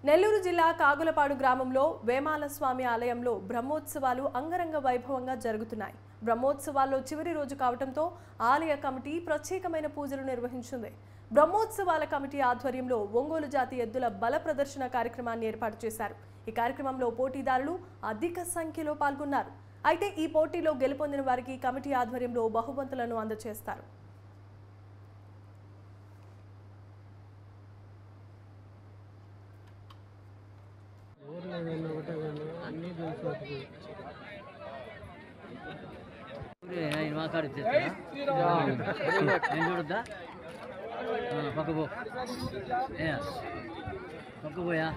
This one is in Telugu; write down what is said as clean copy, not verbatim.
నెల్లూరు జిల్లా కాగులపాడు గ్రామంలో వేమాల స్వామి ఆలయంలో బ్రహ్మోత్సవాలు అంగరంగ వైభవంగా జరుగుతున్నాయి. బ్రహ్మోత్సవాల్లో చివరి రోజు కావడంతో ఆలయ కమిటీ ప్రత్యేకమైన పూజలు నిర్వహించింది. బ్రహ్మోత్సవాల కమిటీ ఆధ్వర్యంలో ఒంగోలు జాతి ఎద్దుల బల ప్రదర్శన కార్యక్రమాన్ని ఏర్పాటు చేశారు. ఈ కార్యక్రమంలో పోటీదారులు అధిక సంఖ్యలో పాల్గొన్నారు. అయితే ఈ పోటీలో గెలుపొందిన వారికి కమిటీ ఆధ్వర్యంలో బహుమతులను అందజేస్తారు. పక్కపోయా